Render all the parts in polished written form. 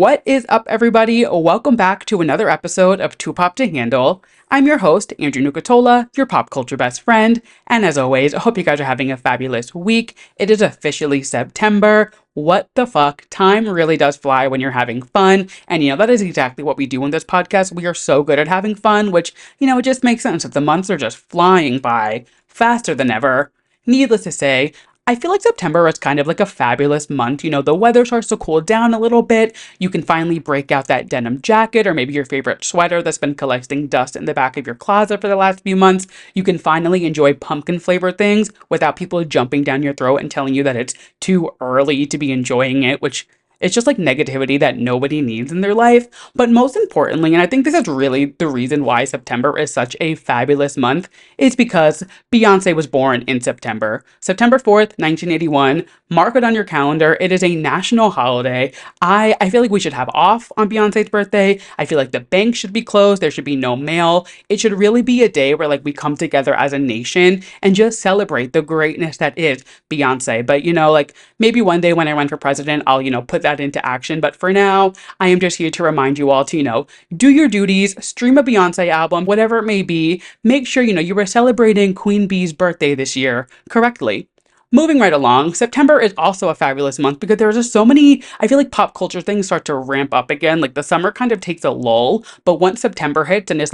What is up, everybody? Welcome back to another episode of Too Pop to Handle. I'm your host, Andrew Nucatola, your pop culture best friend. And as always, I hope you guys are having a fabulous week. It is officially September. What the fuck? Time really does fly when you're having fun. And, that is exactly what we do in this podcast. We are so good at having fun, which, it just makes sense if the months are just flying by faster than ever. Needless to say, I feel like September is kind of like a fabulous month. The weather starts to cool down a little bit. You can finally break out that denim jacket or maybe your favorite sweater that's been collecting dust in the back of your closet for the last few months. You can finally enjoy pumpkin flavored things without people jumping down your throat and telling you that it's too early to be enjoying it, which it's just like negativity that nobody needs in their life. But most importantly, and I think this is really the reason why September is such a fabulous month, is because Beyonce was born in September. September 4th, 1981. Mark it on your calendar. It is a national holiday. I feel like we should have off on Beyonce's birthday. I feel like the bank should be closed. There should be no mail. It should really be a day where we come together as a nation and just celebrate the greatness that is Beyonce. But maybe one day when I run for president, I'll put that into action. But for now, I am just here to remind you all to, do your duties, stream a Beyonce album, whatever it may be. Make sure, you were celebrating Queen Bee's birthday this year correctly. Moving right along, September is also a fabulous month because there's just so many, I feel like pop culture things start to ramp up again. The summer kind of takes a lull, but once September hits and is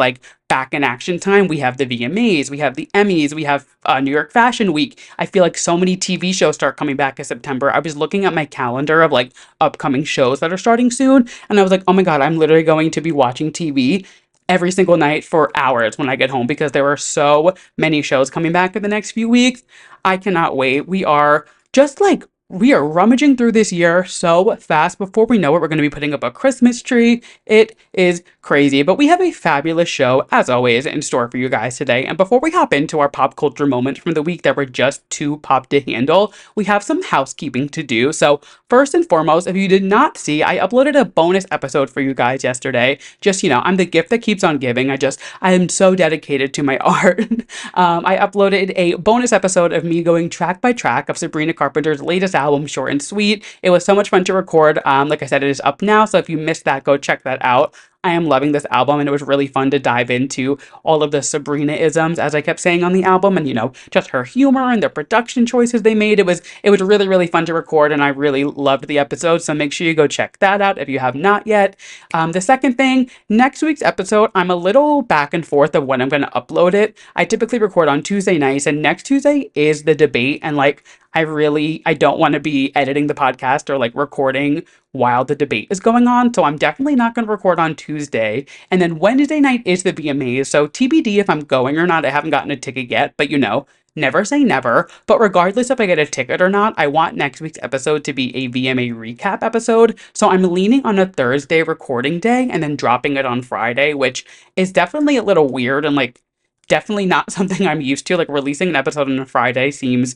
back in action time, we have the VMAs, we have the Emmys, we have New York Fashion Week. I feel like so many TV shows start coming back in September. I was looking at my calendar of upcoming shows that are starting soon, and I was like, oh my God, I'm literally going to be watching TV every single night for hours when I get home because there are so many shows coming back in the next few weeks. I cannot wait. We are rummaging through this year so fast. Before we know it, we're going to be putting up a Christmas tree. It is crazy, but we have a fabulous show, as always, in store for you guys today. And before we hop into our pop culture moments from the week that were just too pop to handle, we have some housekeeping to do. So first and foremost, if you did not see, I uploaded a bonus episode for you guys yesterday. Just, I'm the gift that keeps on giving. I am so dedicated to my art. I uploaded a bonus episode of me going track by track of Sabrina Carpenter's latest album, Short and Sweet. It was so much fun to record. Like I said, it is up now, so if you missed that, go check that out. I am loving this album, and it was really fun to dive into all of the Sabrina-isms, as I kept saying on the album, and just her humor and the production choices they made. It was really, really fun to record, and I really loved the episode, so make sure you go check that out if you have not yet. The second thing, next week's episode, I'm a little back and forth of when I'm going to upload it. I typically record on Tuesday nights, and next Tuesday is the debate, and I don't want to be editing the podcast or recording while the debate is going on. So I'm definitely not going to record on Tuesday. And then Wednesday night is the VMAs. So TBD if I'm going or not. I haven't gotten a ticket yet, but never say never. But regardless if I get a ticket or not, I want next week's episode to be a VMA recap episode. So I'm leaning on a Thursday recording day and then dropping it on Friday, which is definitely a little weird and definitely not something I'm used to. Releasing an episode on a Friday seems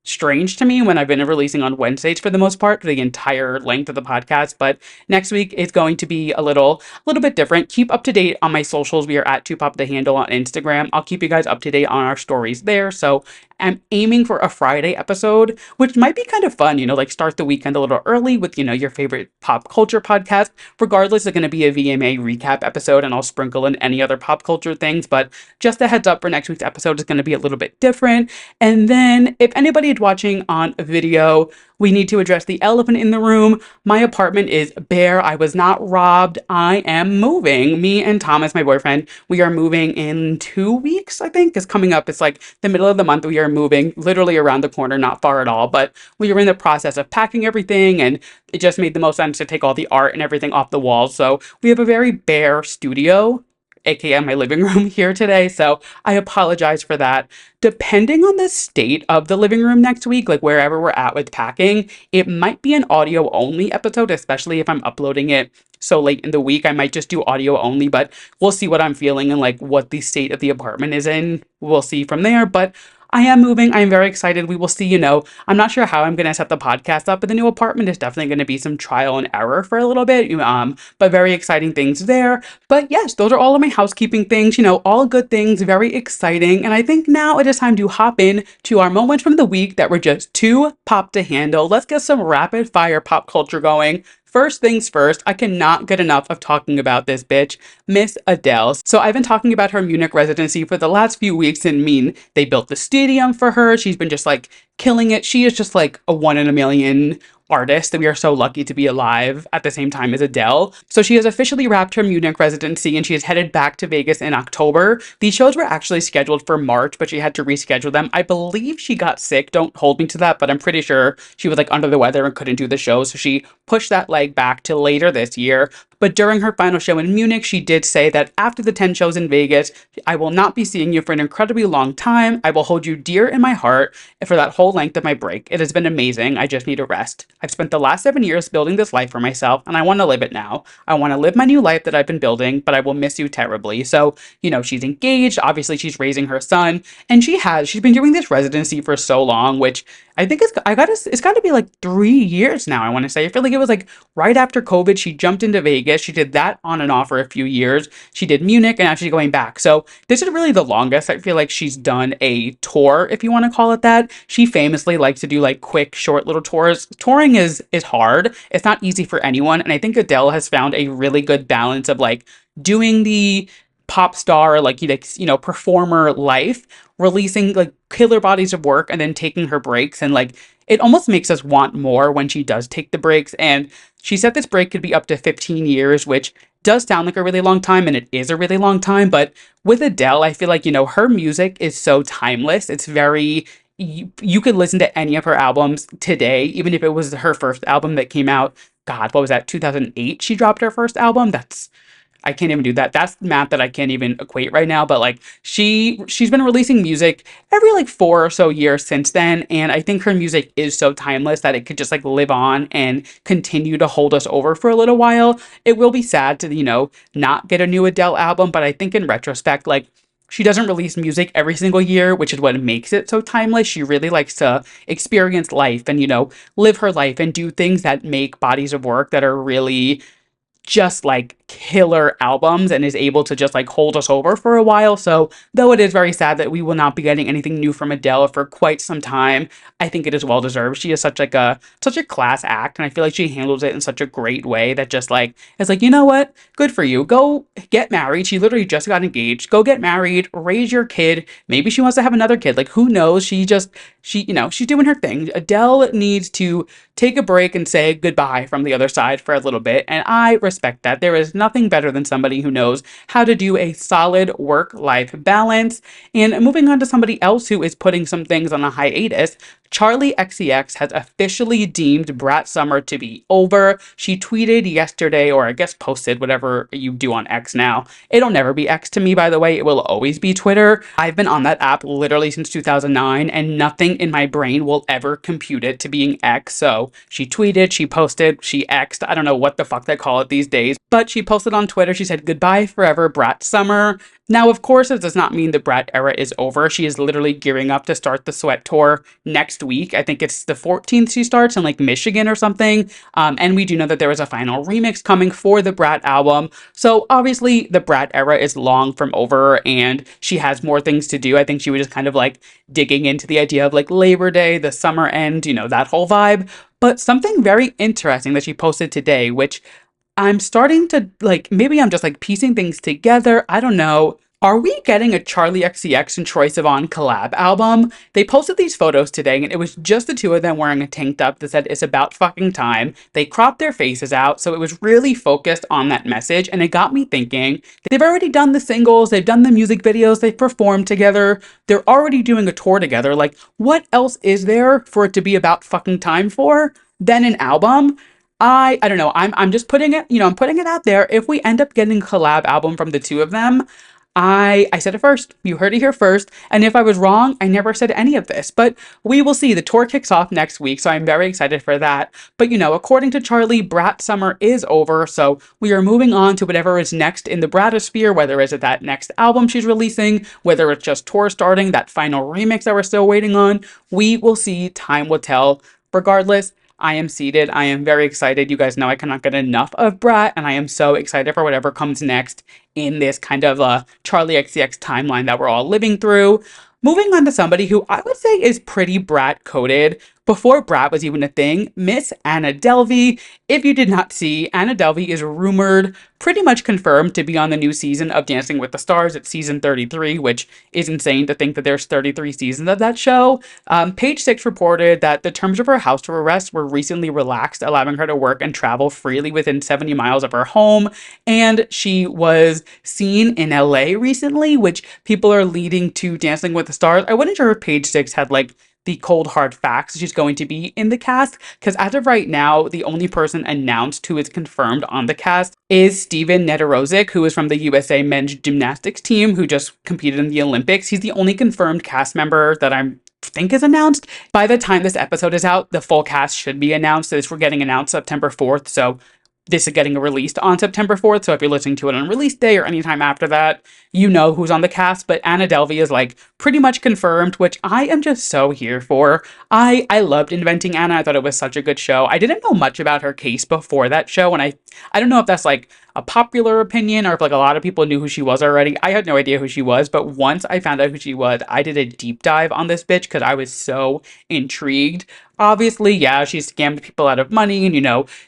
strange to me when I've been releasing on Wednesdays for the most part, for the entire length of the podcast. But next week is going to be a little bit different. Keep up to date on my socials. We are at 2pop the handle on Instagram. I'll keep you guys up to date on our stories there. So I'm aiming for a Friday episode, which might be kind of fun, start the weekend a little early with, your favorite pop culture podcast. Regardless, it's going to be a VMA recap episode, and I'll sprinkle in any other pop culture things. But just a heads up for next week's episode is going to be a little bit different. And then if anybody is watching on video, we need to address the elephant in the room. My apartment is bare. I was not robbed. I am moving. Me and Thomas, my boyfriend, we are moving in 2 weeks, I think, is coming up. It's the middle of the month. We are moving literally around the corner, not far at all. But we are in the process of packing everything, and it just made the most sense to take all the art and everything off the walls. So we have a very bare studio, aka my living room here today, so I apologize for that. Depending on the state of the living room next week, wherever we're at with packing, it might be an audio only episode, especially if I'm uploading it so late in the week. I might just do audio only, but we'll see what I'm feeling and what the state of the apartment is in. We'll see from there, but I am moving. I am very excited. We will see, I'm not sure how I'm going to set the podcast up, but the new apartment is definitely going to be some trial and error for a little bit, but very exciting things there. But yes, those are all of my housekeeping things, all good things, very exciting. And I think now it is time to hop in to our moments from the week that were just too pop to handle. Let's get some rapid fire pop culture going. First things first, I cannot get enough of talking about this bitch, Miss Adele. So I've been talking about her Munich residency for the last few weeks, and they built the stadium for her. She's been just like killing it. She is just like a one in a million artist that we are so lucky to be alive at the same time as Adele. So she has officially wrapped her Munich residency and she is headed back to Vegas in October. These shows were actually scheduled for March, but she had to reschedule them. I believe she got sick. Don't hold me to that, but I'm pretty sure she was like under the weather and couldn't do the show. So she pushed that leg back to later this year. But during her final show in Munich, she did say that after the 10 shows in Vegas, I will not be seeing you for an incredibly long time. I will hold you dear in my heart for that whole length of my break. It has been amazing. I just need a rest. I've spent the last 7 years building this life for myself, and I want to live it now. I want to live my new life that I've been building, but I will miss you terribly. So, she's engaged. Obviously, she's raising her son, and she's been doing this residency for so long, which I think it's got to be like 3 years now, I want to say. I feel like it was like right after COVID, she jumped into Vegas. She did that on and off for a few years. She did Munich and now she's going back. So this is really the longest I feel like she's done a tour, if you want to call it that. She famously likes to do like quick, short little tours. Touring is hard. It's not easy for anyone. And I think Adele has found a really good balance of like doing the pop star, like, performer life, releasing like killer bodies of work and then taking her breaks. And like, it almost makes us want more when she does take the breaks. And she said this break could be up to 15 years, which does sound like a really long time, and it is a really long time. But with Adele, I feel like, her music is so timeless. It's very, you could listen to any of her albums today, even if it was her first album that came out. God, what was that? 2008 she dropped her first album. I can't even do that. That's math that I can't even equate right now. But like she's been releasing music every like 4 or so years since then. And I think her music is so timeless that it could just like live on and continue to hold us over for a little while. It will be sad to, not get a new Adele album. But I think in retrospect, like she doesn't release music every single year, which is what makes it so timeless. She really likes to experience life and, live her life and do things that make bodies of work that are really just like killer albums and is able to just like hold us over for a while. So though it is very sad that we will not be getting anything new from Adele for quite some time, I think it is well deserved. She is such a class act, and I feel like she handles it in such a great way that just like it's like, you know what? Good for you. Go get married. She literally just got engaged. Go get married, raise your kid. Maybe she wants to have another kid. Like who knows? She's doing her thing. Adele needs to take a break and say goodbye from the other side for a little bit. And I respect that. There is nothing better than somebody who knows how to do a solid work-life balance. And moving on to somebody else who is putting some things on a hiatus, Charli XCX has officially deemed Brat Summer to be over. She tweeted yesterday, or I guess posted, whatever you do on X now. It'll never be X to me, by the way. It will always be Twitter. I've been on that app literally since 2009, and nothing in my brain will ever compute it to being X. So she tweeted, she posted, she X'd. I don't know what the fuck they call it these days, but she posted on Twitter. She said, "Goodbye forever, Brat Summer." Now, of course, it does not mean the Brat era is over. She is literally gearing up to start the Sweat Tour next week. I think it's the 14th she starts in like Michigan or something. And we do know that there is a final remix coming for the Brat album. So obviously the Brat era is long from over and she has more things to do. I think she was just kind of like digging into the idea of like Labor Day, the summer end, that whole vibe. But something very interesting that she posted today, which I'm starting to like, maybe I'm just like piecing things together. I don't know. Are we getting a Charli XCX and Troye Sivan collab album? They posted these photos today and it was just the two of them wearing a tank top that said it's about fucking time. They cropped their faces out, so it was really focused on that message, and it got me thinking, they've already done the singles, they've done the music videos, they've performed together, they're already doing a tour together. Like, what else is there for it to be about fucking time for than an album? I don't know. I'm just putting it, I'm putting it out there. If we end up getting a collab album from the two of them, I said it first. You heard it here first. And if I was wrong, I never said any of this. But we will see. The tour kicks off next week, so I'm very excited for that. But, according to Charli, Brat Summer is over, so we are moving on to whatever is next in the Bratosphere, whether it's that next album she's releasing, whether it's just tour starting, that final remix that we're still waiting on. We will see. Time will tell. Regardless, I am seated. I am very excited. You guys know I cannot get enough of Brat, and I am so excited for whatever comes next in this kind of Charli XCX timeline that we're all living through. Moving on to somebody who I would say is pretty Brat coded, before Brat was even a thing, Miss Anna Delvey. If you did not see, Anna Delvey is rumored, pretty much confirmed, to be on the new season of Dancing with the Stars. It's season 33, which is insane to think that there's 33 seasons of that show. Page Six reported that the terms of her house arrest were recently relaxed, allowing her to work and travel freely within 70 miles of her home. And she was seen in LA recently, which people are leading to Dancing with the Stars. I wasn't sure if Page Six had like the cold hard facts she's going to be in the cast, because as of right now, the only person announced who is confirmed on the cast is Steven Nedorozic, who is from the USA men's gymnastics team, who just competed in the Olympics. He's the only confirmed cast member that I think is announced. By the time this episode is out, the full cast should be announced. This we're getting announced September 4th, so this is getting released on September 4th, so if you're listening to it on release day or anytime after that, you know who's on the cast. But Anna Delvey is like pretty much confirmed, which I am just so here for. I loved Inventing Anna. I thought it was such a good show. I didn't know much about her case before that show, and I don't know if that's like a popular opinion or if like a lot of people knew who she was already. I had no idea who she was, but once I found out who she was, I did a deep dive on this bitch because I was so intrigued. Obviously, yeah, she scammed people out of money, and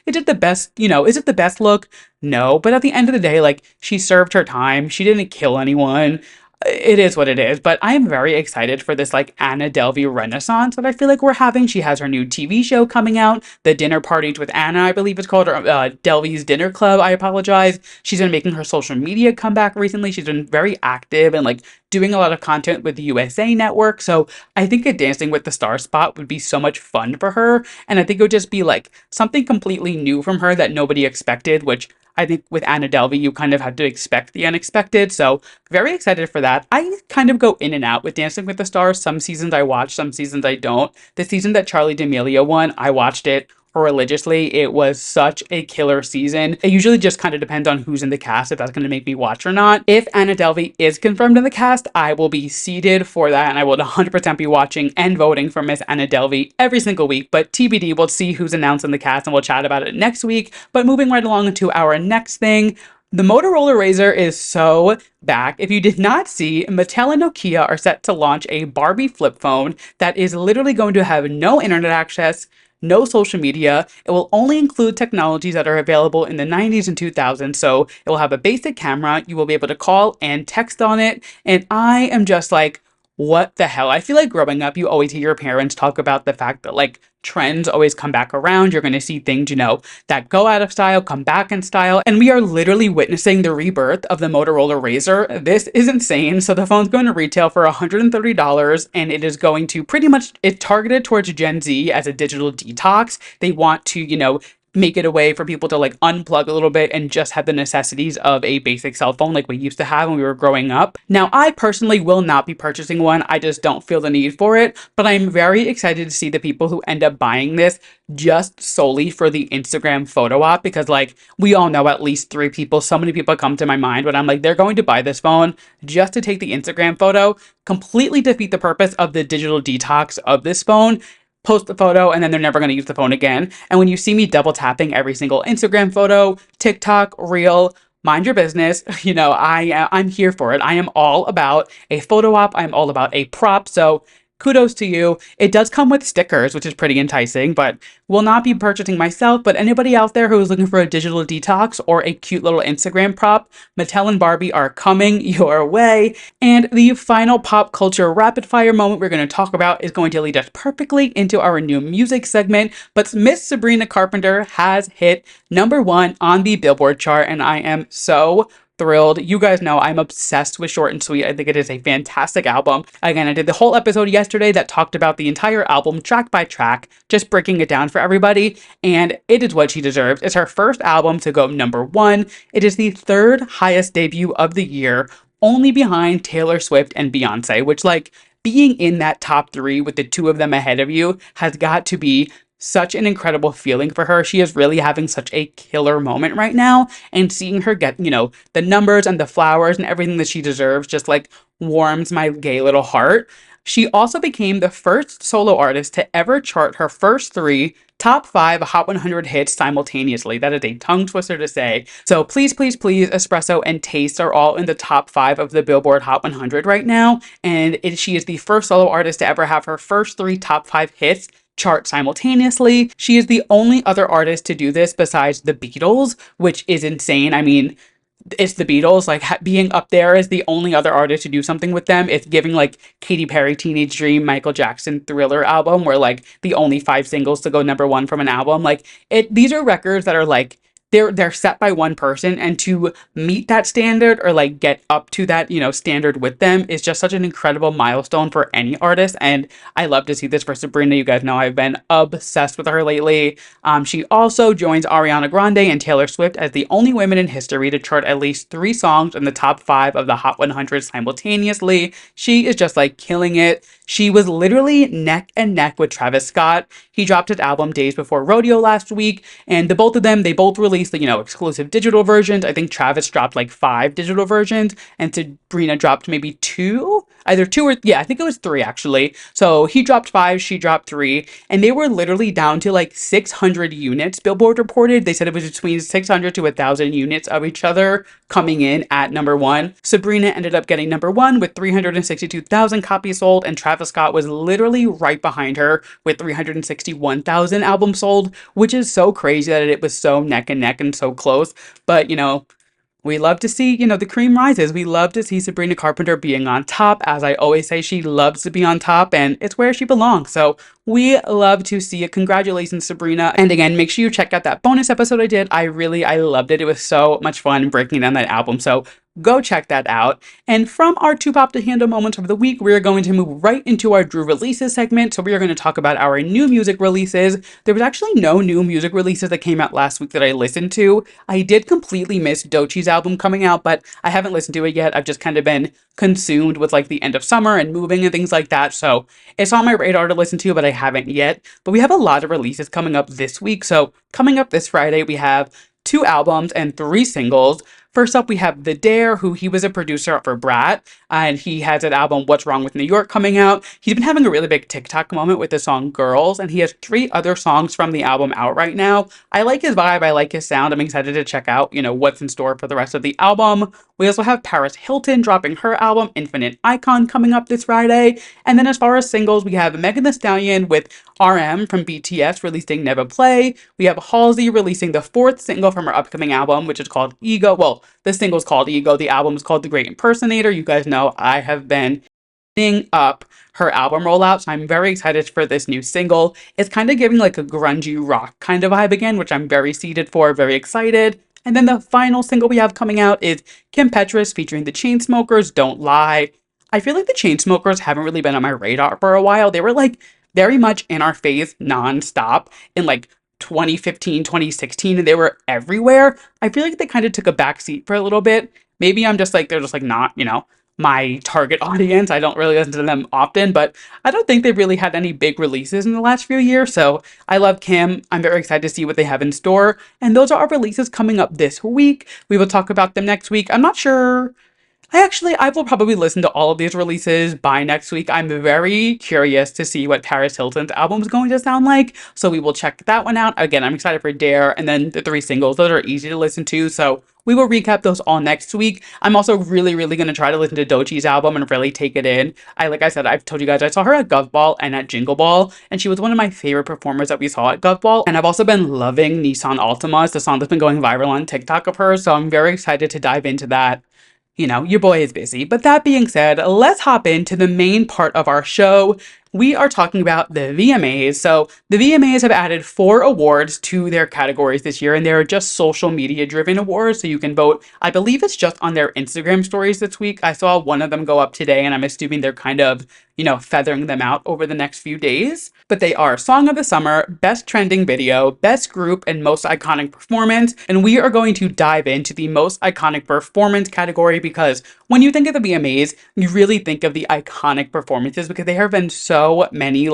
is it the best, is it the best look? No, but at the end of the day, like, she served her time. She didn't kill anyone. It is what it is, but I am very excited for this like Anna Delvey renaissance that I feel like we're having. She has her new TV show coming out, The Dinner Parties with Anna, I believe it's called, or Delvey's Dinner Club. I apologize. She's been making her social media comeback recently. She's been very active and like doing a lot of content with the USA Network. So I think a Dancing with the Stars spot would be so much fun for her, and I think it would just be like something completely new from her that nobody expected, which I think with Anna Delvey, you kind of had to expect the unexpected. So very excited for that. I kind of go in and out with Dancing with the Stars. Some seasons I watch, some seasons I don't. The season that Charli D'Amelio won, I watched it religiously. It was such a killer season. It usually just kind of depends on who's in the cast, if that's going to make me watch or not. If Anna Delvey is confirmed in the cast, I will be seated for that, and I will 100% be watching and voting for Miss Anna Delvey every single week. But TBD, we'll see who's announced in the cast, and we'll chat about it next week. But moving right along into our next thing, the Motorola Razr is so back. If you did not see, Mattel and Nokia are set to launch a Barbie flip phone that is literally going to have no internet access, no social media. It will only include technologies that are available in the 90s and 2000s. So it will have a basic camera. You will be able to call and text on it. And I am just like, what the hell? I feel like growing up, you always hear your parents talk about the fact that like trends always come back around. You're going to see things, that go out of style, come back in style. And we are literally witnessing the rebirth of the Motorola Razr. This is insane. So the phone's going to retail for $130, and it is going to it's targeted towards Gen Z as a digital detox. They want to, make it a way for people to like unplug a little bit and just have the necessities of a basic cell phone like we used to have when we were growing up. Now, I personally will not be purchasing one. I just don't feel the need for it, but I'm very excited to see the people who end up buying this just solely for the Instagram photo op, because like we all know at least 3 people, so many people come to my mind when I'm like, they're going to buy this phone just to take the Instagram photo, completely defeat the purpose of the digital detox of this phone. Post the photo and then they're never going to use the phone again. And when you see me double tapping every single Instagram photo, TikTok, Reel, mind your business, I'm here for it. I am all about a photo op. I'm all about a prop. So kudos to you. It does come with stickers, which is pretty enticing, but will not be purchasing myself. But anybody out there who is looking for a digital detox or a cute little Instagram prop, Mattel and Barbie are coming your way. And the final pop culture rapid fire moment we're going to talk about is going to lead us perfectly into our new music segment. But Miss Sabrina Carpenter has hit #1 on the Billboard chart, and I am so thrilled. You guys know I'm obsessed with Short and Sweet. I think it is a fantastic album. Again, I did the whole episode yesterday that talked about the entire album track by track, just breaking it down for everybody, and it is what she deserves. It's her first album to go #1. It is the 3rd highest debut of the year, only behind Taylor Swift and Beyonce, which like being in that top 3 with the 2 of them ahead of you has got to be such an incredible feeling for her. She is really having such a killer moment right now, and seeing her get, the numbers and the flowers and everything that she deserves just like warms my gay little heart. She also became the first solo artist to ever chart her first 3 top 5 Hot 100 hits simultaneously. That is a tongue twister to say. So please, please, please, Espresso and Taste are all in the top 5 of the Billboard Hot 100 right now. And she is the first solo artist to ever have her first 3 top 5 hits chart simultaneously. She is the only other artist to do this besides the Beatles, which is insane. I mean, it's the Beatles, like being up there as the only other artist to do something with them. It's giving like Katy Perry Teenage Dream, Michael Jackson Thriller album, where like the only 5 singles to go #1 from an album. Like these are records that are like they're set by one person, and to meet that standard or like get up to that, standard with them is just such an incredible milestone for any artist. And I love to see this for Sabrina. You guys know I've been obsessed with her lately. She also joins Ariana Grande and Taylor Swift as the only women in history to chart at least 3 songs in the top 5 of the Hot 100 simultaneously. She is just like killing it. She was literally neck and neck with Travis Scott. He dropped his album days before Rodeo last week, and the both of them, they both released the, exclusive digital versions. I think Travis dropped like 5 digital versions, and Sabrina dropped maybe 2, either 2 or, yeah, I think it was 3 actually. So he dropped 5, she dropped 3, and they were literally down to like 600 units. Billboard reported, they said it was between 600 to 1,000 units of each other coming in at #1. Sabrina ended up getting #1 with 362,000 copies sold, and Travis Scott was literally right behind her with 361,000 albums sold, which is so crazy that it was so neck and neck and so close. But, we love to see, the cream rises. We love to see Sabrina Carpenter being on top. As I always say, she loves to be on top, and it's where she belongs. So we love to see it. Congratulations, Sabrina. And again, make sure you check out that bonus episode I did. I loved it. It was so much fun breaking down that album. So go check that out. And from our Two Pop to Handle moments of the week, we are going to move right into our Drew releases segment. So we are going to talk about our new music releases. There was actually no new music releases that came out last week that I listened to. I did completely miss Doechie's album coming out, but I haven't listened to it yet. I've just kind of been consumed with like the end of summer and moving and things like that. So it's on my radar to listen to, but I haven't yet. But we have a lot of releases coming up this week. So coming up this Friday, we have 2 albums and 3 singles. First up, we have The Dare, who he was a producer for Brat, and he has an album, What's Wrong with New York, coming out. He's been having a really big TikTok moment with the song Girls, and he has 3 other songs from the album out right now. I like his vibe. I like his sound. I'm excited to check out, what's in store for the rest of the album. We also have Paris Hilton dropping her album, Infinite Icon, coming up this Friday. And then as far as singles, we have Megan Thee Stallion with RM from BTS releasing Never Play. We have Halsey releasing the 4th single from her upcoming album, which is called Ego. Well, the single's called Ego. The album is called The Great Impersonator. You guys know I have been eating up her album rollout, so I'm very excited for this new single. It's kind of giving like a grungy rock kind of vibe again, which I'm very seated for, very excited. And then the final single we have coming out is Kim Petras featuring the Chainsmokers, Don't Lie. I feel like the Chainsmokers haven't really been on my radar for a while. They were like very much in our face nonstop in like 2015, 2016, and they were everywhere. I feel like they kind of took a backseat for a little bit. Maybe I'm just like, they're just like not, my target audience. I don't really listen to them often, but I don't think they've really had any big releases in the last few years. So I love Kim. I'm very excited to see what they have in store. And those are our releases coming up this week. We will talk about them next week. I'm not sure. I will probably listen to all of these releases by next week. I'm very curious to see what Paris Hilton's album is going to sound like. So we will check that one out. Again, I'm excited for Dare and then the 3 singles. Those are easy to listen to. So we will recap those all next week. I'm also really, really going to try to listen to Doechie's album and really take it in. Like I said, I've told you guys, I saw her at Gov Ball and at Jingle Ball, and she was one of my favorite performers that we saw at Gov Ball. And I've also been loving Nissan Altima. It's the song that's been going viral on TikTok of hers. So I'm very excited to dive into that. Your boy is busy. But that being said, let's hop into the main part of our show. We are talking about the VMAs. So the VMAs have added 4 awards to their categories this year, and they're just social media driven awards. So you can vote. I believe it's just on their Instagram stories this week. I saw one of them go up today, and I'm assuming they're kind of, feathering them out over the next few days. But they are Song of the Summer, Best Trending Video, Best Group, and Most Iconic Performance. And we are going to dive into the Most Iconic Performance category because when you think of the VMAs, you really think of the iconic performances because there have been so many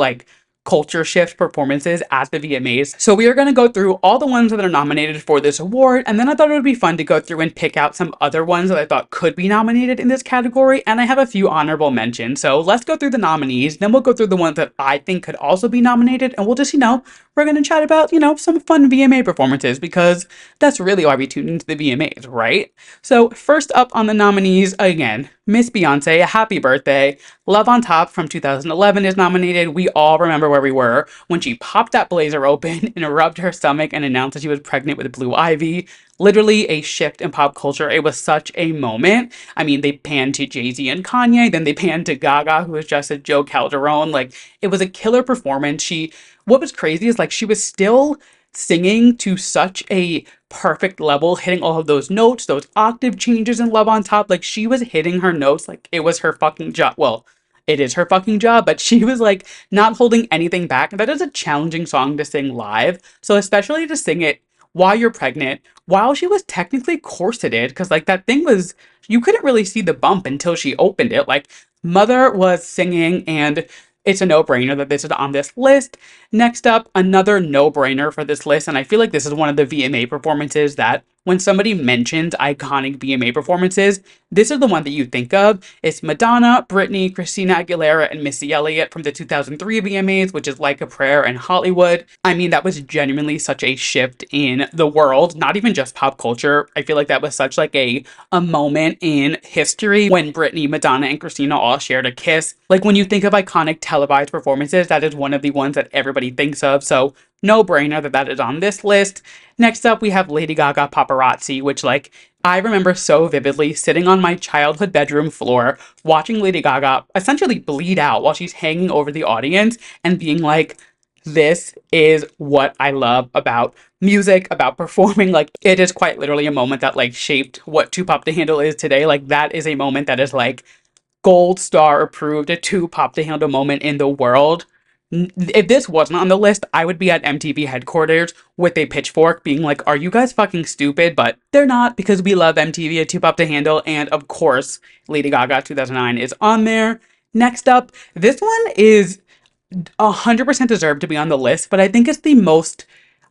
culture shift performances at the VMAs. So we are going to go through all the ones that are nominated for this award, and then I thought it would be fun to go through and pick out some other ones that I thought could be nominated in this category, and I have a few honorable mentions. So let's go through the nominees, then we'll go through the ones that I think could also be nominated, and we'll just, we're going to chat about, some fun VMA performances because that's really why we tune into the VMAs, right? So first up on the nominees, again, Miss Beyonce, happy birthday. Love on Top from 2011 is nominated. We all remember where we were when she popped that blazer open and rubbed her stomach and announced that she was pregnant with Blue Ivy. Literally a shift in pop culture. It was such a moment. I mean, they panned to Jay-Z and Kanye, then they panned to Gaga, who was just a Joe Calderone. Like, it was a killer performance. What was crazy is like she was still singing to such a perfect level, hitting all of those notes, those octave changes in Love on Top. Like, she was hitting her notes like it was her fucking job. Well, it is her fucking job, but she was like not holding anything back. That is a challenging song to sing live. So especially to sing it while you're pregnant, while she was technically corseted, because like that thing was, you couldn't really see the bump until she opened it. Like, Mother was singing, and it's a no-brainer that this is on this list. Next up, another no-brainer for this list, and I feel like this is one of the VMA performances that when somebody mentions iconic VMA performances, this is the one that you think of. It's Madonna, Britney, Christina Aguilera, and Missy Elliott from the 2003 VMAs, which is Like a Prayer and Hollywood. I mean, that was genuinely such a shift in the world, not even just pop culture. I feel like that was such like a moment in history when Britney, Madonna, and Christina all shared a kiss. Like, when you think of iconic televised performances, that is one of the ones that everybody thinks of. So no brainer that that is on this list. Next up, we have Lady Gaga Paparazzi, which like I remember so vividly sitting on my childhood bedroom floor watching Lady Gaga essentially bleed out while she's hanging over the audience and being like, this is what I love about music, about performing. Like, it is quite literally a moment that like shaped what Too Pop to Handle is today. Like, that is a moment that is like gold star approved, a Too Pop to Handle moment in the world. If this wasn't on the list, I would be at MTV headquarters with a pitchfork being like, are you guys fucking stupid? But they're not, because we love MTV, a Too Pop to Handle, and of course, Lady Gaga 2009 is on there. Next up, this one is 100% deserved to be on the list, but I think it's the most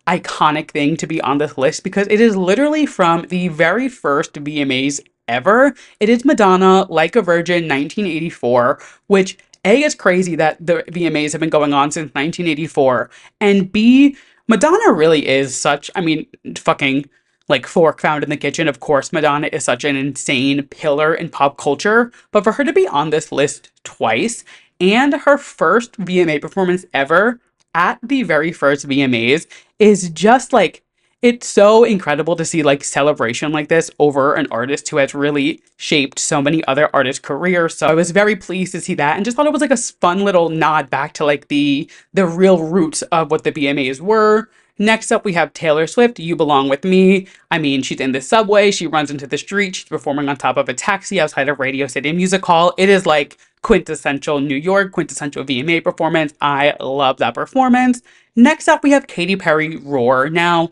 iconic thing to be on this list because it is literally from the very first VMAs ever. It is Madonna, Like a Virgin, 1984, which A, is crazy that the VMAs have been going on since 1984, and B, Madonna really is such, I mean, fucking like fork found in the kitchen. Of course, Madonna is such an insane pillar in pop culture, but for her to be on this list twice and her first VMA performance ever at the very first VMAs is just like, it's so incredible to see like celebration like this over an artist who has really shaped so many other artists' careers. So I was very pleased to see that and just thought it was like a fun little nod back to like the real roots of what the VMAs were. Next up, we have Taylor Swift, You Belong With Me. I mean, she's in the subway, she runs into the street, she's performing on top of a taxi outside of Radio City Music Hall. It is like quintessential New York, quintessential VMA performance. I love that performance. Next up, we have Katy Perry, Roar. Now,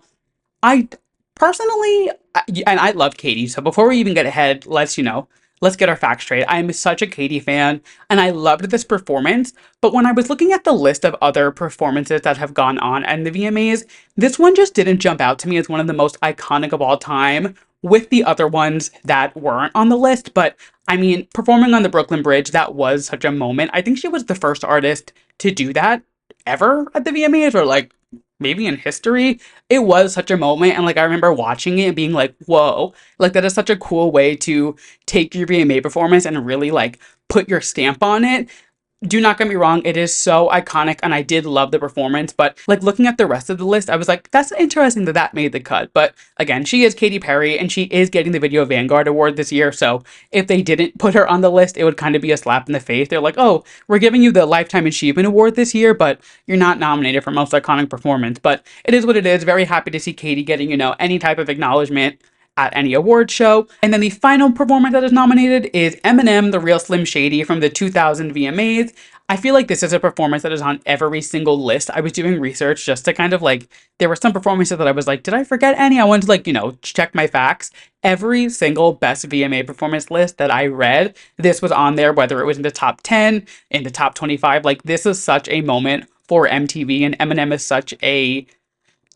I personally, and I love Katy, so before we even get ahead, let's get our facts straight. I'm such a Katy fan, and I loved this performance, but when I was looking at the list of other performances that have gone on in the VMAs, this one just didn't jump out to me as one of the most iconic of all time, with the other ones that weren't on the list. But I mean, performing on the Brooklyn Bridge, that was such a moment. I think she was the first artist to do that ever at the VMAs, or like maybe in history. It was such a moment, and like I remember watching it and being like, whoa, like that is such a cool way to take your VMA performance and really like put your stamp on it. Do not get me wrong, it is so iconic, and I did love the performance, but like looking at the rest of the list, I was like, that's interesting that that made the cut. But again, she is Katy Perry, and she is getting the Video Vanguard Award this year, so if they didn't put her on the list, it would kind of be a slap in the face. They're like, oh, we're giving you the Lifetime Achievement Award this year, but you're not nominated for Most Iconic Performance. But it is what it is. Very happy to see Katy getting, any type of acknowledgement at any award show. And then the final performance that is nominated is Eminem, The Real Slim Shady from the 2000 VMAs. I feel like this is a performance that is on every single list. I was doing research just to kind of like, there were some performances that I was like, did I forget any? I wanted to like, check my facts. Every single best VMA performance list that I read, this was on there, whether it was in the top 10, in the top 25. Like, this is such a moment for MTV, and Eminem is such a,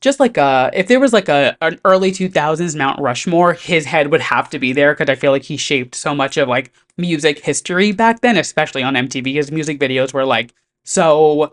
just like if there was like an early 2000s Mount Rushmore, his head would have to be there, because I feel like he shaped so much of like music history back then, especially on MTV. His music videos were like so,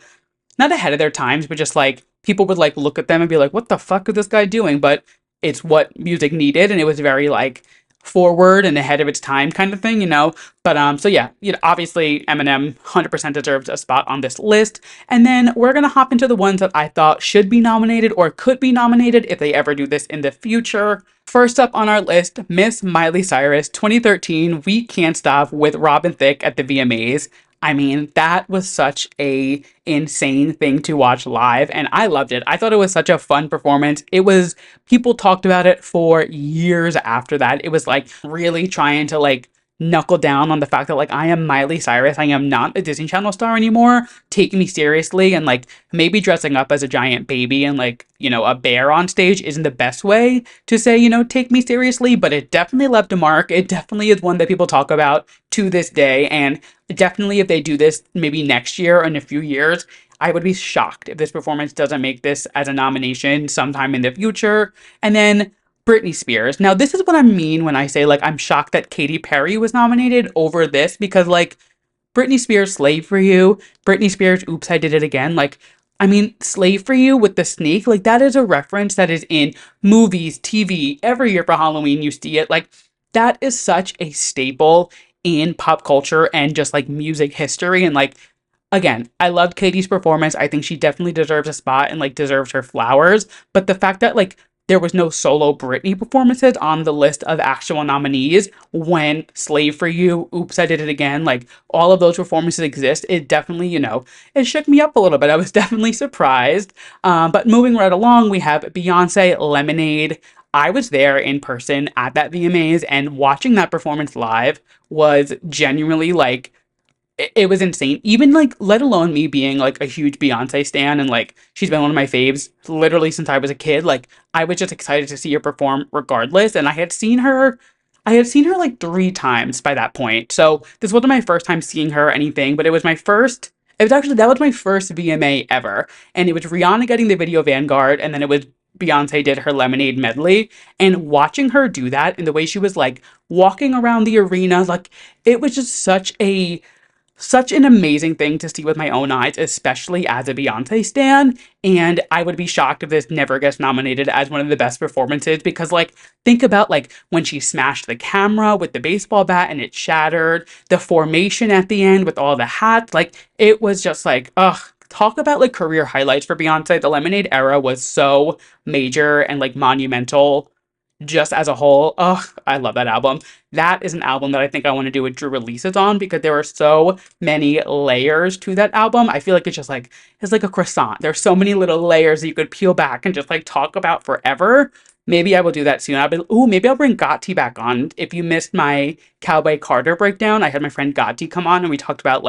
not ahead of their times, but just like people would like look at them and be like, what the fuck is this guy doing? But it's what music needed, and it was very like forward and ahead of its time kind of thing, you know. But so yeah, you know, obviously Eminem 100% deserves a spot on this list. And then we're gonna hop into the ones that I thought should be nominated or could be nominated if they ever do this in the future. First up on our list, Miss Miley Cyrus 2013 We Can't Stop with Robin Thicke at the VMAs. I mean, that was such a insane thing to watch live, and I loved it. I thought it was such a fun performance. It was, people talked about it for years after that. It was like really trying to like knuckle down on the fact that like I am Miley Cyrus. I am not a Disney Channel star anymore. Take me seriously, and like maybe dressing up as a giant baby and like, you know, a bear on stage isn't the best way to say, you know, take me seriously, but it definitely left a mark. It definitely is one that people talk about to this day, and definitely if they do this maybe next year or in a few years, I would be shocked if this performance doesn't make this as a nomination sometime in the future. And then Britney Spears. Now, this is what I mean when I say, like, I'm shocked that Katy Perry was nominated over this, because, like, Britney Spears' Slave for You, Britney Spears' Oops, I Did It Again. Like, I mean, Slave for You with the snake, like, that is a reference that is in movies, TV. Every year for Halloween, you see it. Like, that is such a staple in pop culture and just, like, music history. And, like, again, I loved Katie's performance. I think she definitely deserves a spot and like deserves her flowers. But the fact that like there was no solo Britney performances on the list of actual nominees when Slave for You, Oops, I Did It Again, like all of those performances exist, it definitely, you know, it shook me up a little bit. I was definitely surprised. But moving right along, we have Beyonce Lemonade. I was there in person at that VMAs, and watching that performance live was genuinely like, it was insane. Even like, let alone me being like a huge Beyonce stan, and like she's been one of my faves literally since I was a kid. Like I was just excited to see her perform regardless. And I had seen her like 3 times by that point. So this wasn't my first time seeing her or anything, but it was my first. It was actually, that was my first VMA ever, and it was Rihanna getting the video Vanguard, and then it was Beyonce did her Lemonade medley. And watching her do that and the way she was like walking around the arena, like it was just such an amazing thing to see with my own eyes, especially as a Beyonce stan. And I would be shocked if this never gets nominated as one of the best performances, because like think about like when she smashed the camera with the baseball bat and it shattered, the formation at the end with all the hats, like it was just like, ugh. Talk about like career highlights for Beyonce. The Lemonade era was so major and like monumental just as a whole. Ugh, I love that album. That is an album that I think I want to do a Drew releases on, because there are so many layers to that album. I feel like it's like a croissant. There's so many little layers that you could peel back and just like talk about forever. Maybe I will do that soon. Maybe I'll bring Gotti back on. If you missed my Cowboy Carter breakdown, I had my friend Gotti come on and we talked about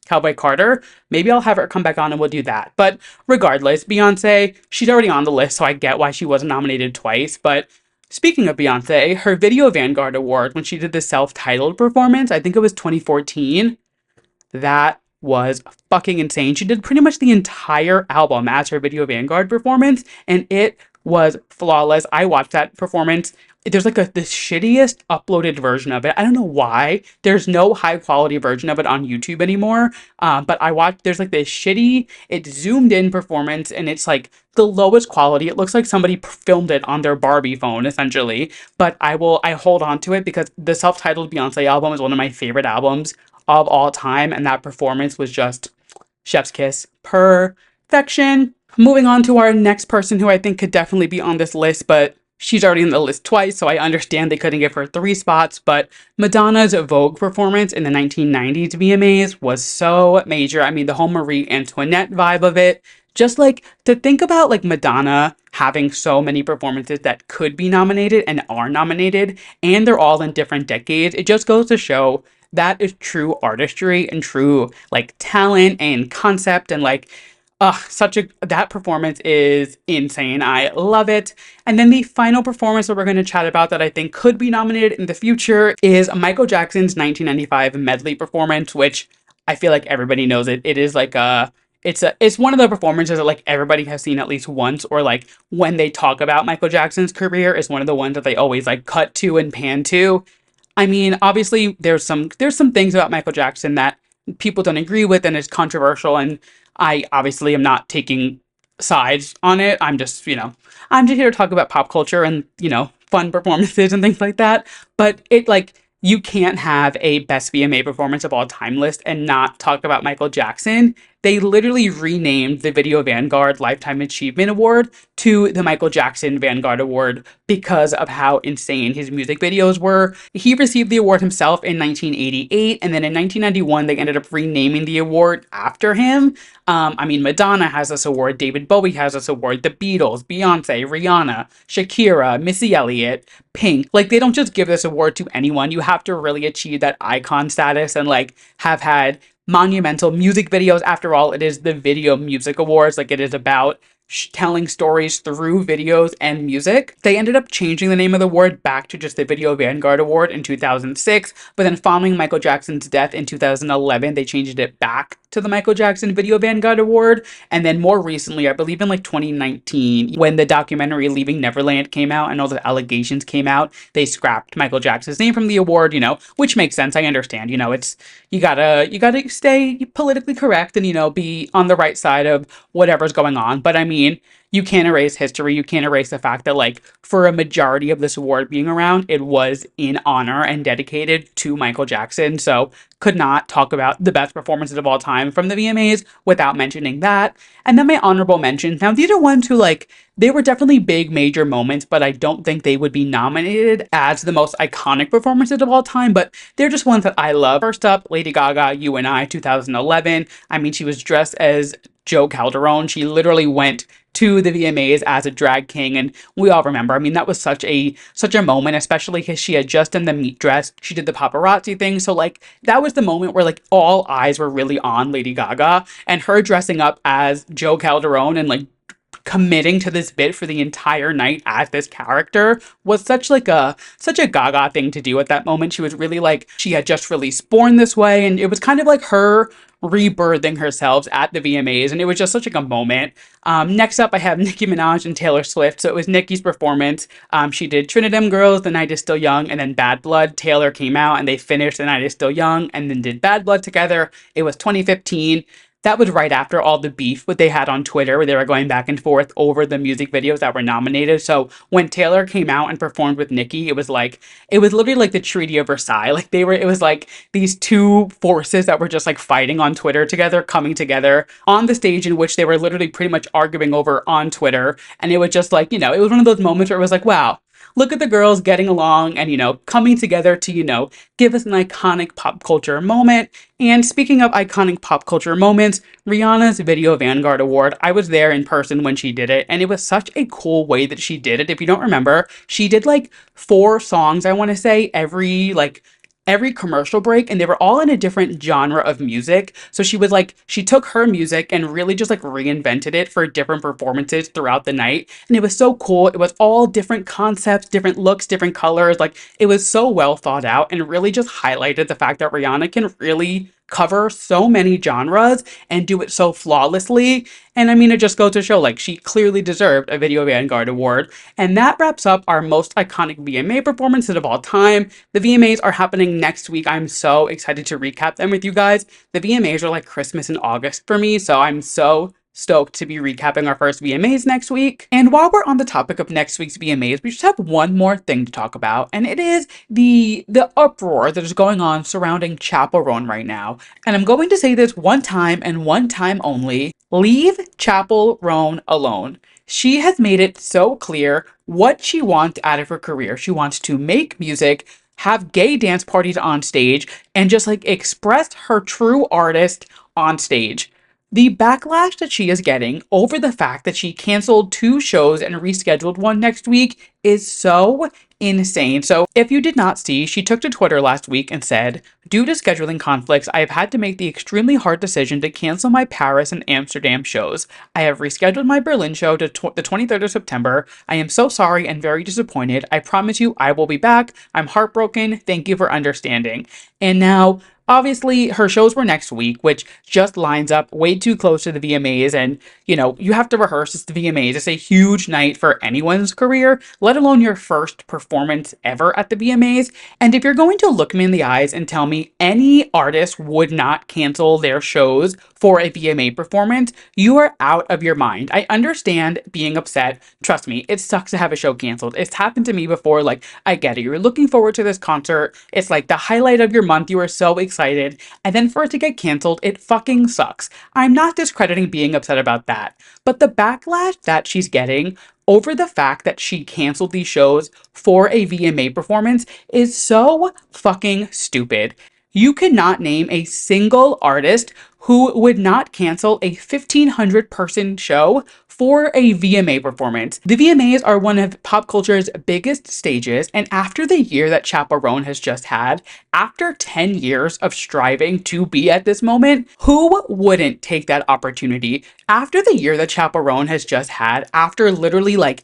Cowboy Carter. Maybe I'll have her come back on and we'll do that. But regardless, Beyonce, she's already on the list, so I get why she wasn't nominated twice. But speaking of Beyonce, her Video Vanguard Award, when she did the self-titled performance, I think it was 2014, that was fucking insane. She did pretty much the entire album as her Video Vanguard performance, and it was flawless. I watched that performance. There's like the shittiest uploaded version of it. I don't know why. There's no high quality version of it on YouTube anymore. But I watched, there's like this shitty, it's zoomed in performance, and it's like the lowest quality. It looks like somebody filmed it on their Barbie phone, essentially. But I hold on to it because the self-titled Beyonce album is one of my favorite albums of all time. And that performance was just chef's kiss. Perfection. Moving on to our next person who I think could definitely be on this list, but she's already in the list twice, so I understand they couldn't give her 3 spots. But Madonna's Vogue performance in the 1990s VMAs was so major. I mean, the whole Marie Antoinette vibe of it. Just like to think about like Madonna having so many performances that could be nominated and are nominated, and they're all in different decades. It just goes to show that is true artistry and true like talent and concept, and like that performance is insane. I love it. And then the final performance that we're going to chat about that I think could be nominated in the future is Michael Jackson's 1995 medley performance, which I feel like everybody knows it. It is like it's one of the performances that like everybody has seen at least once, or like when they talk about Michael Jackson's career, is one of the ones that they always like cut to and pan to. I mean, obviously there's some things about Michael Jackson that people don't agree with and it's controversial, and I obviously am not taking sides on it. I'm just here to talk about pop culture and, fun performances and things like that. But you can't have a best VMA performance of all time list and not talk about Michael Jackson. They literally renamed the Video Vanguard Lifetime Achievement Award to the Michael Jackson Vanguard Award because of how insane his music videos were. He received the award himself in 1988, and then in 1991, they ended up renaming the award after him. Madonna has this award, David Bowie has this award, the Beatles, Beyonce, Rihanna, Shakira, Missy Elliott, Pink. Like, they don't just give this award to anyone. You have to really achieve that icon status and, have had monumental music videos. After all, it is the Video Music Awards. Like, it is about telling stories through videos and music. They ended up changing the name of the award back to just the Video Vanguard Award in 2006, but then following Michael Jackson's death in 2011, they changed it back to the Michael Jackson Video Vanguard Award. And then more recently, I believe in 2019, when the documentary Leaving Neverland came out and all the allegations came out, they scrapped Michael Jackson's name from the award, which makes sense. I understand, it's, you gotta stay politically correct and, be on the right side of whatever's going on. But you can't erase history. You can't erase the fact that, for a majority of this award being around, it was in honor and dedicated to Michael Jackson. So could not talk about the best performances of all time from the VMAs without mentioning that. And then my honorable mentions. Now, these are ones who, they were definitely big, major moments, but I don't think they would be nominated as the most iconic performances of all time, but they're just ones that I love. First up, Lady Gaga, You and I, 2011. She was dressed as Joe Calderone. She literally went to the VMAs as a drag king, and we all remember. That was such a moment, especially because she had just done the meat dress. She did the paparazzi thing, so that was the moment where all eyes were really on Lady Gaga, and her dressing up as Joe Calderone and committing to this bit for the entire night as this character was such a Gaga thing to do at that moment. She was really she had just released Born This Way, and it was kind of her rebirthing herself at the VMAs, and it was just such a moment. Next up, I have Nicki Minaj and Taylor Swift. So it was Nicki's performance. She did Trinidad Girls, The Night Is Still Young, and then Bad Blood. Taylor came out and they finished The Night Is Still Young and then did Bad Blood together. It was 2015. That was right after all the beef what they had on Twitter where they were going back and forth over the music videos that were nominated. So when Taylor came out and performed with Nicki, it was literally the Treaty of Versailles. It was these two forces that were just fighting on Twitter together, coming together on the stage in which they were literally pretty much arguing over on Twitter. And it was just it was one of those moments where it was wow, look at the girls getting along and, coming together to, give us an iconic pop culture moment. And speaking of iconic pop culture moments, Rihanna's Video Vanguard Award, I was there in person when she did it, and it was such a cool way that she did it. If you don't remember, she did 4 songs, I want to say, every commercial break, and they were all in a different genre of music. So she took her music and really just reinvented it for different performances throughout the night. And it was so cool. It was all different concepts, different looks, different colors. It was so well thought out and really just highlighted the fact that Rihanna can really cover so many genres and do it so flawlessly. And it just goes to show she clearly deserved a Video Vanguard Award. And that wraps up our most iconic VMA performances of all time. The VMAs are happening next week. I'm so excited to recap them with you guys. The VMAs are Christmas in August for me, so I'm so stoked to be recapping our first VMAs next week. And while we're on the topic of next week's VMAs, we just have one more thing to talk about, and it is the uproar that is going on surrounding Chappell Roan right now. And I'm going to say this one time and one time only: leave Chappell Roan alone. She has made it so clear what she wants out of her career. She wants to make music, have gay dance parties on stage, and just express her true artist on stage. The backlash that she is getting over the fact that she canceled 2 shows and rescheduled one next week is so insane. So if you did not see, she took to Twitter last week and said, "Due to scheduling conflicts, I have had to make the extremely hard decision to cancel my Paris and Amsterdam shows. I have rescheduled my Berlin show to the 23rd of September. I am so sorry and very disappointed. I promise you I will be back. I'm heartbroken. Thank you for understanding." And now, Obviously, her shows were next week, which just lines up way too close to the VMAs. And, you have to rehearse. It's the VMAs. It's a huge night for anyone's career, let alone your first performance ever at the VMAs. And if you're going to look me in the eyes and tell me any artist would not cancel their shows for a VMA performance, you are out of your mind. I understand being upset. Trust me, it sucks to have a show canceled. It's happened to me before. Like, I get it. You're looking forward to this concert. It's like the highlight of your month. You are so excited. And then for it to get canceled, it fucking sucks. I'm not discrediting being upset about that. But the backlash that she's getting over the fact that she canceled these shows for a VMA performance is so fucking stupid. You cannot name a single artist who would not cancel a 1,500 person show for a VMA performance. The VMAs are one of pop culture's biggest stages, and after the year that Chappell Roan has just had, after 10 years of striving to be at this moment, who wouldn't take that opportunity? After the year that Chappell Roan has just had, after literally like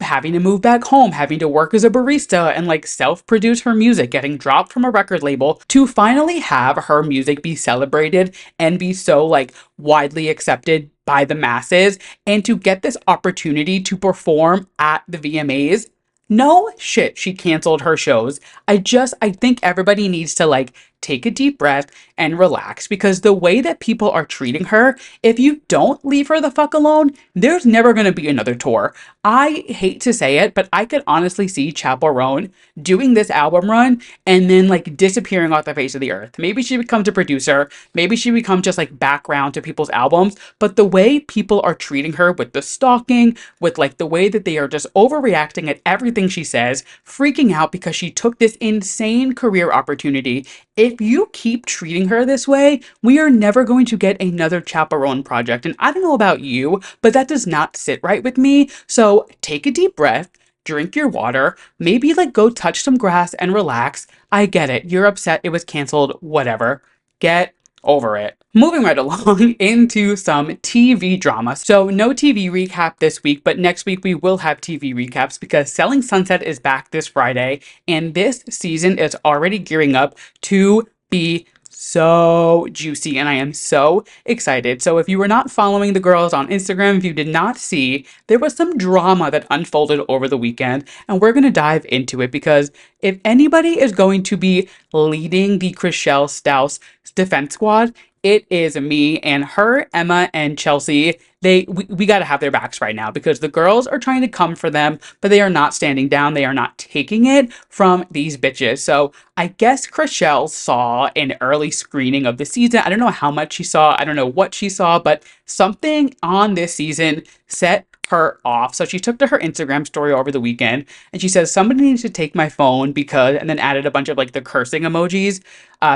having to move back home, having to work as a barista and like self-produce her music, getting dropped from a record label, to finally have her music be celebrated and be so like widely accepted by the masses, and to get this opportunity to perform at the VMAs. No shit, she canceled her shows. I think everybody needs to like take a deep breath and relax, because the way that people are treating her, if you don't leave her the fuck alone, there's never going to be another tour. I hate to say it, but I could honestly see Chappell Roan doing this album run and then like disappearing off the face of the earth. Maybe she becomes a producer, maybe she becomes just like background to people's albums, but the way people are treating her with the stalking, with like the way that they are just overreacting at everything she says, freaking out because she took this insane career opportunity. If you keep treating her this way, we are never going to get another Chappell Roan project. And I don't know about you, but that does not sit right with me. So take a deep breath, drink your water, maybe like go touch some grass and relax. I get it. You're upset it was canceled, whatever. Get over it. Moving right along into some TV drama. So no TV recap this week, but next week we will have TV recaps because Selling Sunset is back this Friday, and this season is already gearing up to be so juicy, and I am so excited. So if you were not following the girls on Instagram, if you did not see, there was some drama that unfolded over the weekend, and we're going to dive into it, because if anybody is going to be leading the Chrishell Stause defense squad, it is me. And her, Emma, and Chelsea, we got to have their backs right now, because the girls are trying to come for them, but they are not standing down. They are not taking it from these bitches. So I guess Chrishell saw an early screening of the season. I don't know how much she saw. I don't know what she saw, but something on this season set her off. So she took to her Instagram story over the weekend and she says, somebody needs to take my phone because, and then added a bunch of like the cursing emojis.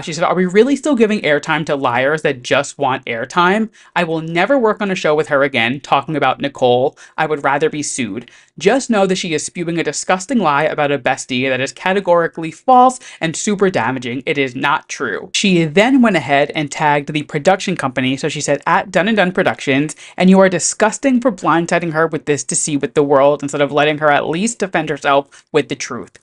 She said, are we really still giving airtime to liars that just want airtime? I will never work on a show with her again, talking about Nicole. I would rather be sued. Just know that she is spewing a disgusting lie about a bestie that is categorically false and super damaging. It is not true. She then went ahead and tagged the production company. So she said, at Done and Done Productions, and you are disgusting for blindsiding her with this to see with the world instead of letting her at least defend herself with the truth.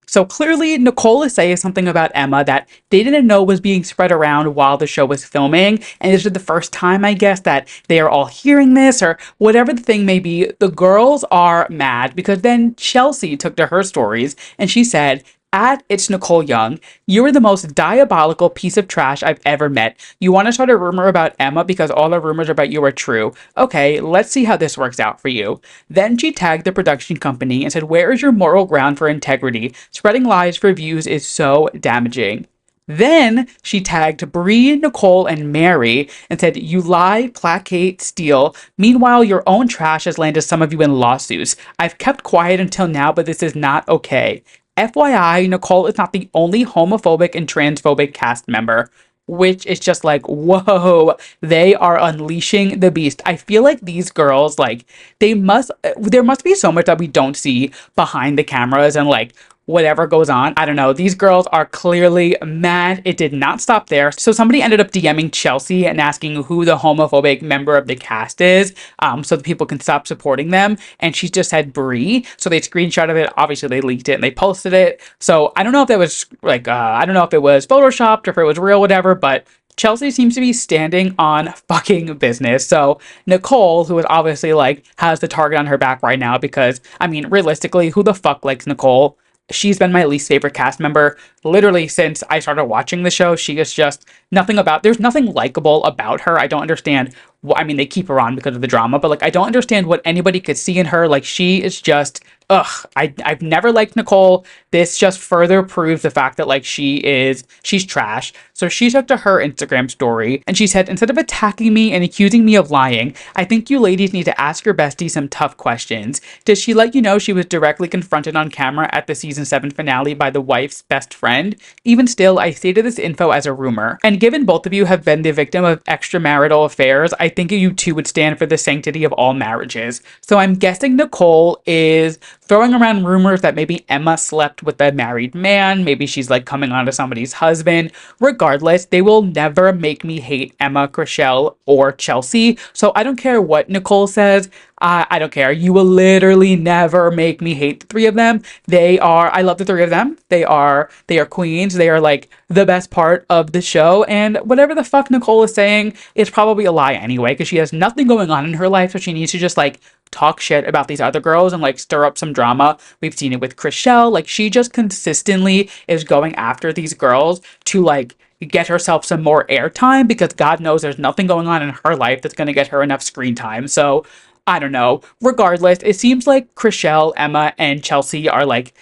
So clearly, Nicole is saying something about Emma that they didn't know was being spread around while the show was filming. And this is the first time, I guess, that they are all hearing this, or whatever the thing may be. The girls are mad because then Chelsea took to her stories and she said, at It's Nicole Young, you are the most diabolical piece of trash I've ever met. You want to start a rumor about Emma because all the rumors about you are true. Okay, let's see how this works out for you. Then she tagged the production company and said, where is your moral ground for integrity? Spreading lies for views is so damaging. Then she tagged Bree, Nicole, and Mary and said, you lie, placate, steal. Meanwhile, your own trash has landed some of you in lawsuits. I've kept quiet until now, but this is not okay. FYI, Nicole is not the only homophobic and transphobic cast member, which is just like, whoa, they are unleashing the beast. I feel like these girls, like, there must be so much that we don't see behind the cameras and like whatever goes on. I don't know. These girls are clearly mad. It did not stop there. So somebody ended up DMing Chelsea and asking who the homophobic member of the cast is, so that people can stop supporting them. And she just said Brie. So they screenshotted it. Obviously, they leaked it and they posted it. So I don't know if that was like, I don't know if it was photoshopped or if it was real, whatever, but Chelsea seems to be standing on fucking business. So Nicole, who is obviously like has the target on her back right now, because I mean, realistically, who the fuck likes Nicole? She's been my least favorite cast member literally since I started watching the show. She is just there's nothing likable about her. I don't understand. I mean, they keep her on because of the drama, but like, I don't understand what anybody could see in her. Like, she is just, ugh. I've never liked Nicole. This just further proves the fact that like she's trash. So she took to her Instagram story and she said, instead of attacking me and accusing me of lying, I think you ladies need to ask your bestie some tough questions. Did she let you know she was directly confronted on camera at the season 7 finale by the wife's best friend? Even still, I stated this info as a rumor. And given both of you have been the victim of extramarital affairs, I think you two would stand for the sanctity of all marriages. So I'm guessing Nicole is throwing around rumors that maybe Emma slept with a married man. Maybe she's like coming on to somebody's husband. Regardless, they will never make me hate Emma, Chrishell, or Chelsea. So I don't care what Nicole says. I don't care. You will literally never make me hate the three of them. I love the three of them. They are queens. They are like the best part of the show. And whatever the fuck Nicole is saying is probably a lie anyway, because she has nothing going on in her life. So she needs to just like talk shit about these other girls and like stir up some drama. We've seen it with Chrishell. Like, she just consistently is going after these girls to like get herself some more airtime, because God knows there's nothing going on in her life that's going to get her enough screen time. So I don't know. Regardless, it seems like Chrishell, Emma, and Chelsea are like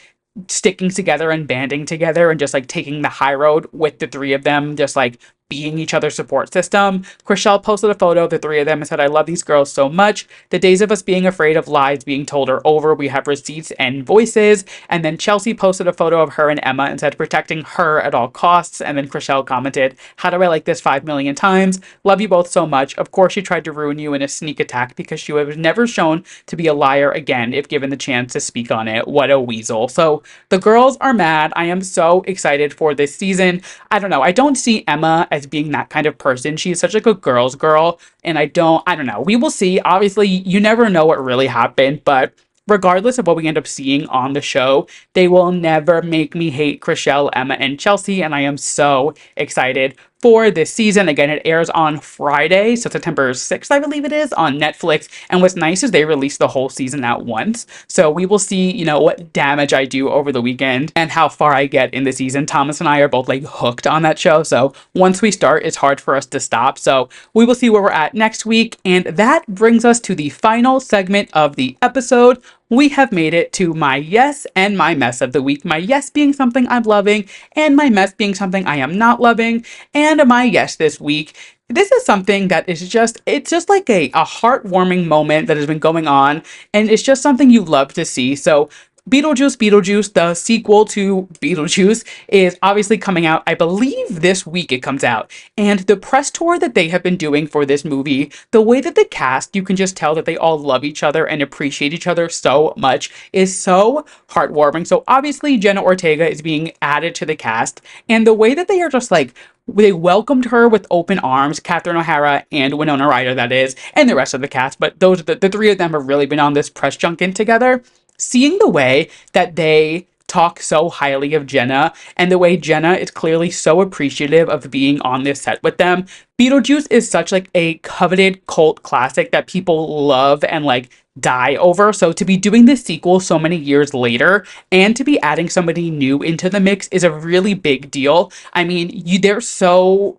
sticking together and banding together and just like taking the high road with the three of them, just like being each other's support system. Chrishell posted a photo of the three of them and said, I love these girls so much. The days of us being afraid of lies being told are over. We have receipts and voices. And then Chelsea posted a photo of her and Emma and said, protecting her at all costs. And then Chrishell commented, how do I like this 5 million times? Love you both so much. Of course, she tried to ruin you in a sneak attack because she was never shown to be a liar again if given the chance to speak on it. What a weasel. So the girls are mad. I am so excited for this season. I don't know. I don't see Emma as being that kind of person. She's such like a girl's girl, and I don't know. We will see. Obviously, you never know what really happened, but regardless of what we end up seeing on the show, they will never make me hate Chrishell, Emma, and Chelsea, and I am so excited for this season. Again, it airs on Friday, so September 6th, I believe it is, on Netflix. And what's nice is they release the whole season at once. So we will see, you know, what damage I do over the weekend and how far I get in the season. Thomas and I are both like hooked on that show. So once we start, it's hard for us to stop. So we will see where we're at next week. And that brings us to the final segment of the episode. We have made it to my yes and my mess of the week. My yes being something I'm loving, and my mess being something I am not loving. And my yes this week, this is something that is just, it's just like a heartwarming moment that has been going on, and it's just something you love to see. So Beetlejuice, the sequel to Beetlejuice, is obviously coming out. I believe this week it comes out. And the press tour that they have been doing for this movie, the way that the cast, you can just tell that they all love each other and appreciate each other so much, is so heartwarming. So obviously Jenna Ortega is being added to the cast, and the way that they are just like, they welcomed her with open arms, Catherine O'Hara and Winona Ryder, that is, and the rest of the cast, but those the three of them have really been on this press junket together. Seeing the way that they talk so highly of Jenna, and the way Jenna is clearly so appreciative of being on this set with them. Beetlejuice is such like a coveted cult classic that people love and like die over. So to be doing this sequel so many years later and to be adding somebody new into the mix is a really big deal. I mean, it's so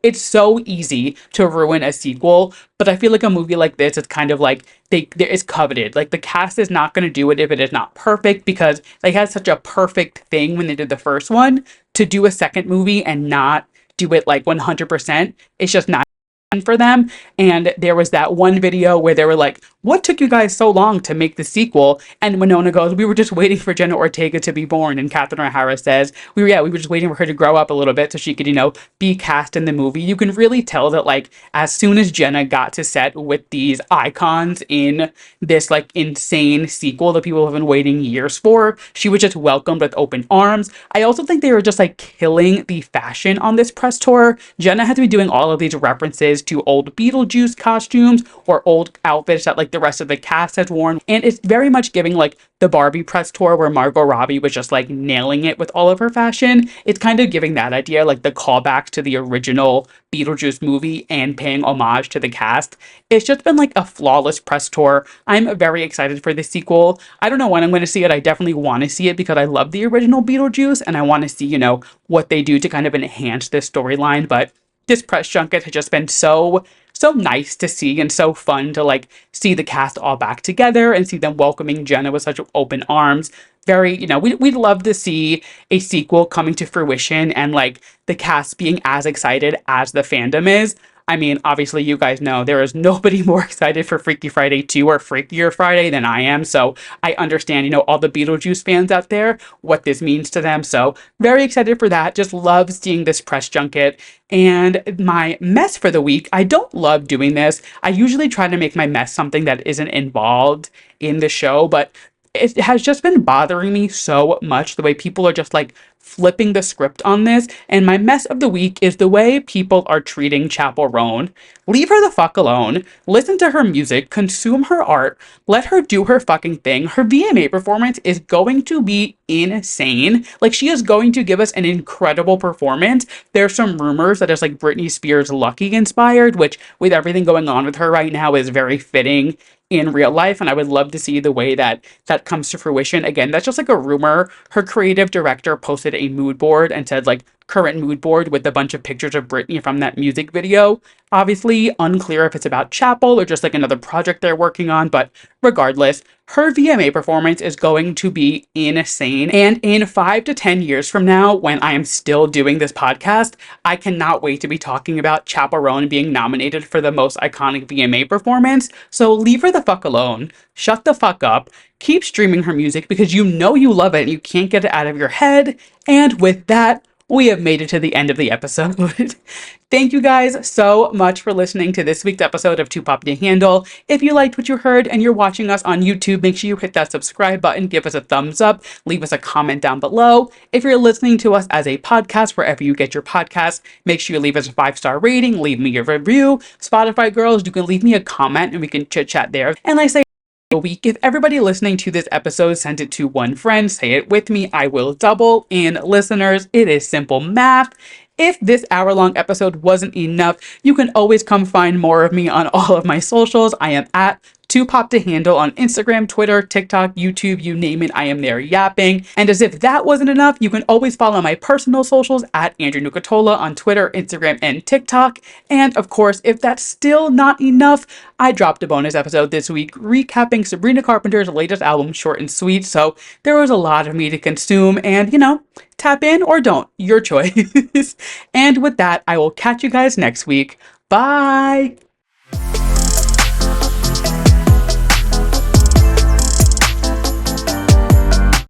easy to ruin a sequel, but I feel like a movie like this, it's kind of like it's coveted. Like, the cast is not going to do it if it is not perfect, because they had such a perfect thing when they did the first one. To do a second movie and not do it like 100%, it's just not for them. And there was that one video where they were like, what took you guys so long to make the sequel? And Winona goes, we were just waiting for Jenna Ortega to be born. And Catherine O'Hara says, we were just waiting for her to grow up a little bit so she could, be cast in the movie. You can really tell that, like, as soon as Jenna got to set with these icons in this, like, insane sequel that people have been waiting years for, she was just welcomed with open arms. I also think they were just, like, killing the fashion on this press tour. Jenna had to be doing all of these references to old Beetlejuice costumes or old outfits that, like, the rest of the cast has worn. And it's very much giving, like, the Barbie press tour where Margot Robbie was just, like, nailing it with all of her fashion. It's kind of giving that idea, like, the callback to the original Beetlejuice movie and paying homage to the cast. It's just been, like, a flawless press tour. I'm very excited for the sequel. I don't know when I'm going to see it. I definitely want to see it because I love the original Beetlejuice and I want to see, what they do to kind of enhance this storyline. But this press junket has just been so nice to see and so fun to, like, see the cast all back together and see them welcoming Jenna with such open arms. Very, we'd love to see a sequel coming to fruition and, like, the cast being as excited as the fandom is. I mean, obviously, you guys know there is nobody more excited for Freaky Friday 2 or Freakier Friday than I am. So I understand, all the Beetlejuice fans out there, what this means to them. So very excited for that. Just love seeing this press junket. And my mess for the week, I don't love doing this. I usually try to make my mess something that isn't involved in the show, but it has just been bothering me so much the way people are just, like, flipping the script on this. And my mess of the week is the way people are treating Chappell Roan. Leave her the fuck alone. Listen to her music. Consume her art. Let her do her fucking thing. Her VMA performance is going to be insane. Like, she is going to give us an incredible performance. There's some rumors that it's, like, Britney Spears Lucky inspired, which with everything going on with her right now is very fitting in real life, and I would love to see the way that comes to fruition. Again, that's just, like, a rumor. Her creative director posted a mood board and said, like, current mood board with a bunch of pictures of Britney from that music video. Obviously, unclear if it's about Chappell or just, like, another project they're working on, but regardless, her VMA performance is going to be insane. And in 5 to 10 years from now, when I am still doing this podcast, I cannot wait to be talking about Chappell Roan being nominated for the most iconic VMA performance. So leave her the fuck alone. Shut the fuck up. Keep streaming her music because you love it and you can't get it out of your head. And with that, we have made it to the end of the episode. Thank you guys so much for listening to this week's episode of Too Pop to Handle. If you liked what you heard and you're watching us on YouTube, make sure you hit that subscribe button, give us a thumbs up, leave us a comment down below. If you're listening to us as a podcast, wherever you get your podcasts, make sure you leave us a 5-star rating, leave me a review. Spotify girls, you can leave me a comment and we can chit chat there. And like I say, a week, if everybody listening to this episode sent it to one friend, say it with me, I will double in listeners. It is simple math. If this hour-long episode wasn't enough, you can always come find more of me on all of my socials. I am at Too Pop to Handle on Instagram, Twitter, TikTok, YouTube, you name it, I am there yapping. And as if that wasn't enough, you can always follow my personal socials at Andrew Nucatola on Twitter, Instagram, and TikTok. And of course, if that's still not enough, I dropped a bonus episode this week recapping Sabrina Carpenter's latest album, Short and Sweet. So there was a lot of me to consume and, tap in or don't, your choice. And with that, I will catch you guys next week. Bye!